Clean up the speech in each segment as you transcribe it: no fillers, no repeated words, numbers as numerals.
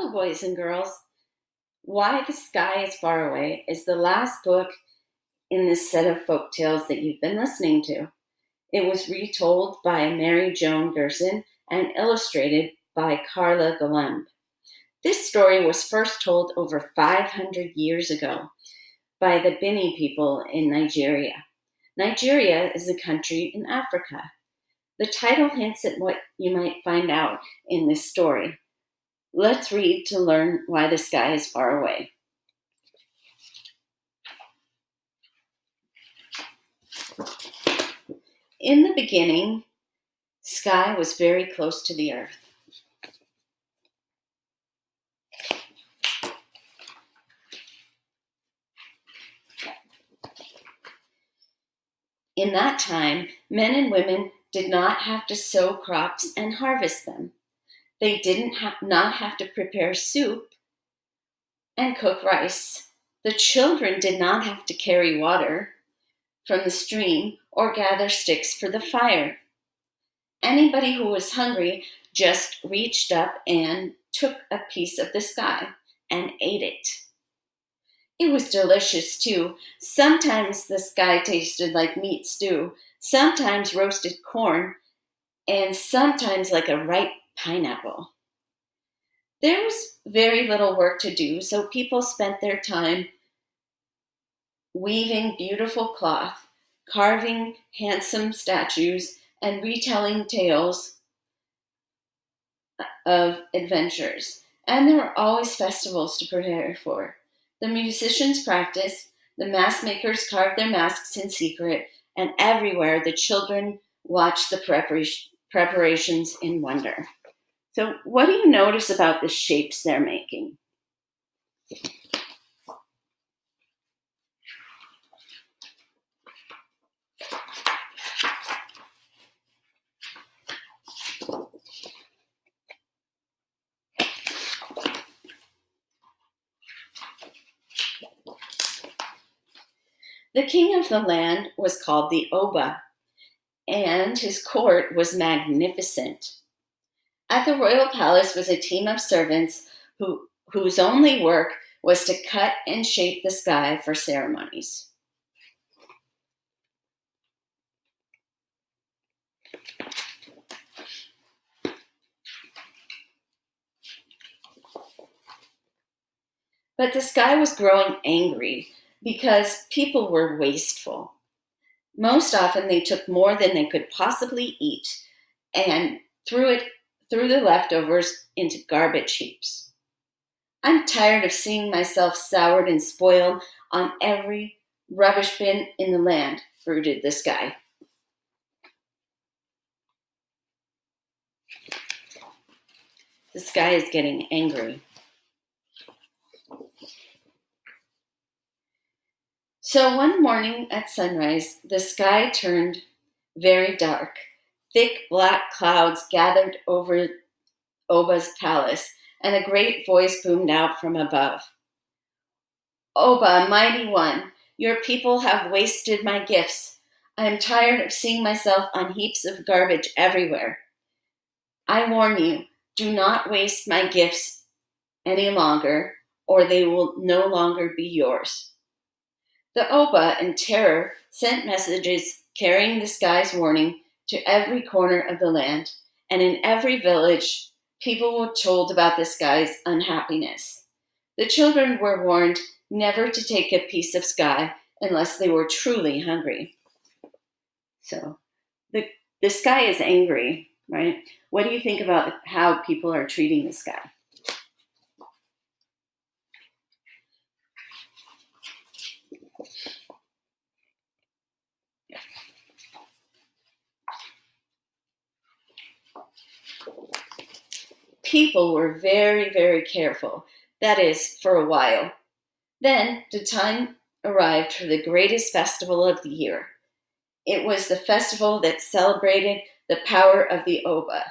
Hello, boys and girls. Why the Sky is Far Away is the last book in this set of folk tales that you've been listening to. It was retold by Mary Joan Gerson and illustrated by Carla Galemb. This story was first told over 500 years ago by the Bini people in Nigeria. Nigeria is a country in Africa. The title hints at what you might find out in this story. Let's read to learn why the sky is far away. In the beginning, sky was very close to the earth. In that time, men and women did not have to sow crops and harvest them. They did not have to prepare soup and cook rice. The children did not have to carry water from the stream or gather sticks for the fire. Anybody who was hungry just reached up and took a piece of the sky and ate it. It was delicious too. Sometimes the sky tasted like meat stew, sometimes roasted corn, and sometimes like a ripe pineapple. There was very little work to do, so people spent their time weaving beautiful cloth, carving handsome statues, and retelling tales of adventures. And there were always festivals to prepare for. The musicians practiced, the mask makers carved their masks in secret, and everywhere the children watched the preparations in wonder. So, what do you notice about the shapes they're making? The king of the land was called the Oba, and his court was magnificent. At the royal palace was a team of servants whose only work was to cut and shape the sky for ceremonies. But the sky was growing angry because people were wasteful. Most often they took more than they could possibly eat and threw the leftovers into garbage heaps. I'm tired of seeing myself soured and spoiled on every rubbish bin in the land, brooded the sky. The sky is getting angry. So one morning at sunrise, the sky turned very dark. Thick black clouds gathered over Oba's palace, and a great voice boomed out from above. Oba, mighty one, your people have wasted my gifts. I am tired of seeing myself on heaps of garbage everywhere. I warn you, do not waste my gifts any longer, or they will no longer be yours. The Oba, in terror, sent messages carrying the sky's warning to every corner of the land, and in every village, people were told about the sky's unhappiness. The children were warned never to take a piece of sky unless they were truly hungry. So, the sky is angry, right? What do you think about how people are treating the sky? People were very, very careful. That is, for a while. Then the time arrived for the greatest festival of the year. It was the festival that celebrated the power of the Oba.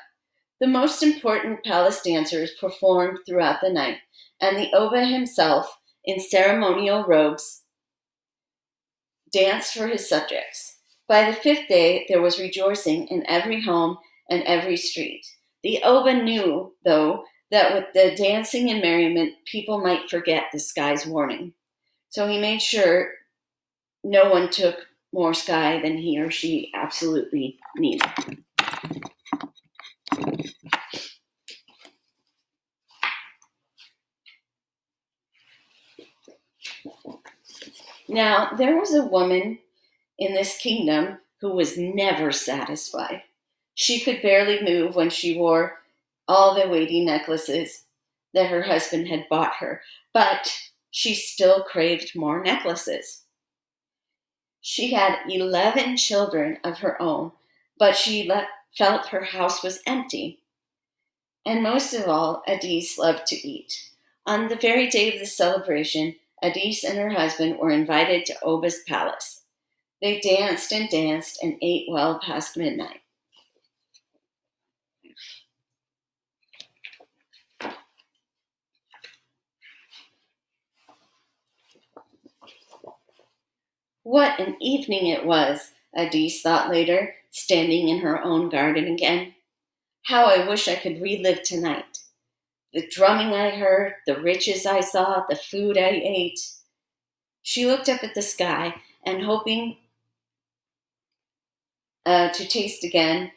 The most important palace dancers performed throughout the night, and the Oba himself, in ceremonial robes, danced for his subjects. By the fifth day, there was rejoicing in every home and every street. The Oba knew, though, that with the dancing and merriment, people might forget the sky's warning. So he made sure no one took more sky than he or she absolutely needed. Now, there was a woman in this kingdom who was never satisfied. She could barely move when she wore all the weighty necklaces that her husband had bought her, but she still craved more necklaces. She had 11 children of her own, but she felt her house was empty. And most of all, Adis loved to eat. On the very day of the celebration, Adis and her husband were invited to Oba's palace. They danced and ate well past midnight. What an evening it was, Adis thought later, standing in her own garden again. How I wish I could relive tonight. The drumming I heard, the riches I saw, the food I ate. She looked up at the sky and hoping to taste again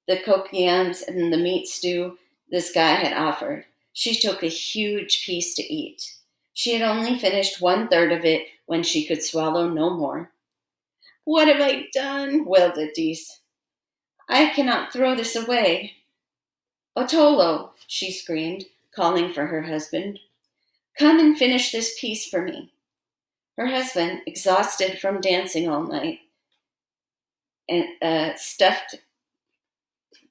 the coquillons and the meat stew the sky had offered. She took a huge piece to eat. She had only finished 1/3 of it when she could swallow no more. What have I done? Wailed Adis. I cannot throw this away. Otolo, she screamed, calling for her husband. Come and finish this piece for me. Her husband, exhausted from dancing all night, and stuffed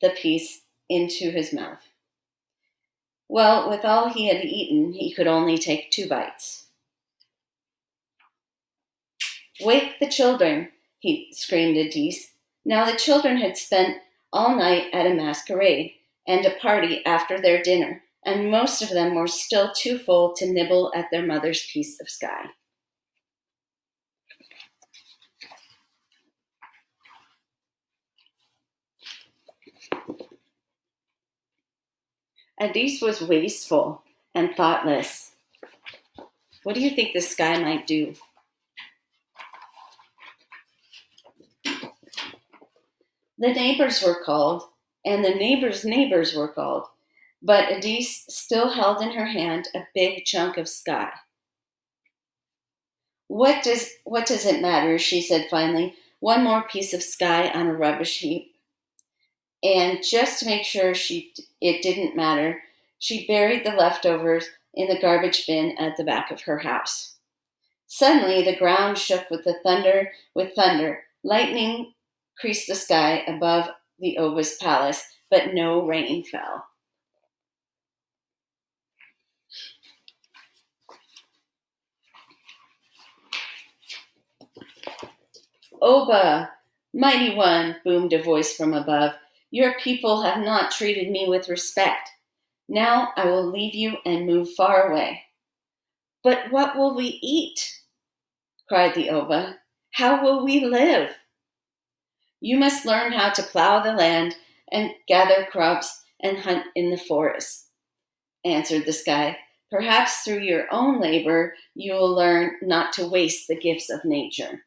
the piece into his mouth. Well, with all he had eaten, he could only take 2 bites. Wake the children, he screamed at Adis. Now the children had spent all night at a masquerade and a party after their dinner, and most of them were still too full to nibble at their mother's piece of sky. Adis was wasteful and thoughtless. What do you think the sky might do? The neighbors were called, and the neighbors' neighbors were called, but Adis still held in her hand a big chunk of sky. What does it matter, she said finally. One more piece of sky on a rubbish heap. And just to make sure it didn't matter, she buried the leftovers in the garbage bin at the back of her house. Suddenly the ground shook with thunder. Lightning creased the sky above the Oba's palace, but no rain fell. Oba, mighty one, boomed a voice from above. Your people have not treated me with respect. Now I will leave you and move far away. But what will we eat? Cried the Oba. How will we live? You must learn how to plow the land and gather crops and hunt in the forest, answered the sky. Perhaps through your own labor you will learn not to waste the gifts of nature.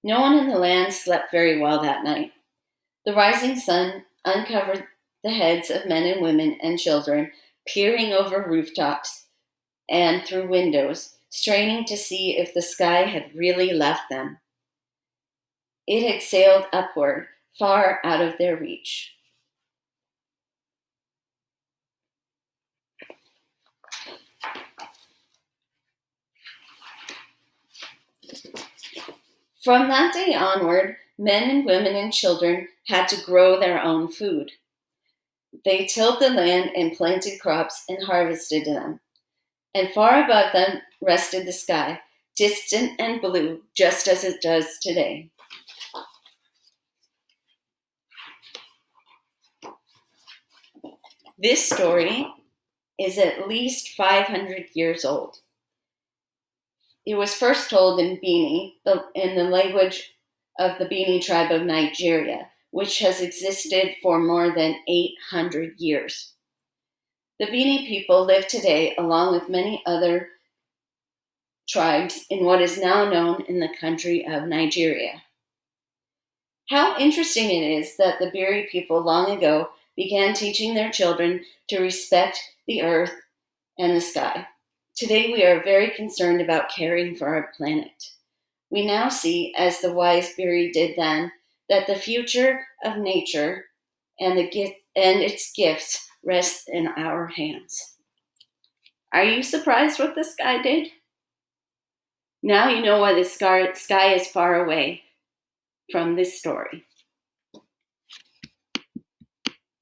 No one in the land slept very well that night. The rising sun uncovered the heads of men and women and children, peering over rooftops and through windows, straining to see if the sky had really left them. It had sailed upward, far out of their reach. From that day onward, men and women and children had to grow their own food. They tilled the land and planted crops and harvested them. And far above them rested the sky, distant and blue, just as it does today. This story is at least 500 years old. It was first told in Bini, in the language of the Bini tribe of Nigeria, which has existed for more than 800 years. The Bini people live today, along with many other tribes, in what is now known in the country of Nigeria. How interesting it is that the Biri people long ago began teaching their children to respect the earth and the sky. Today we are very concerned about caring for our planet. We now see, as the wise Biri did then, that the future of nature and its gifts rest in our hands. Are you surprised what the sky did? Now you know why the sky is far away from this story.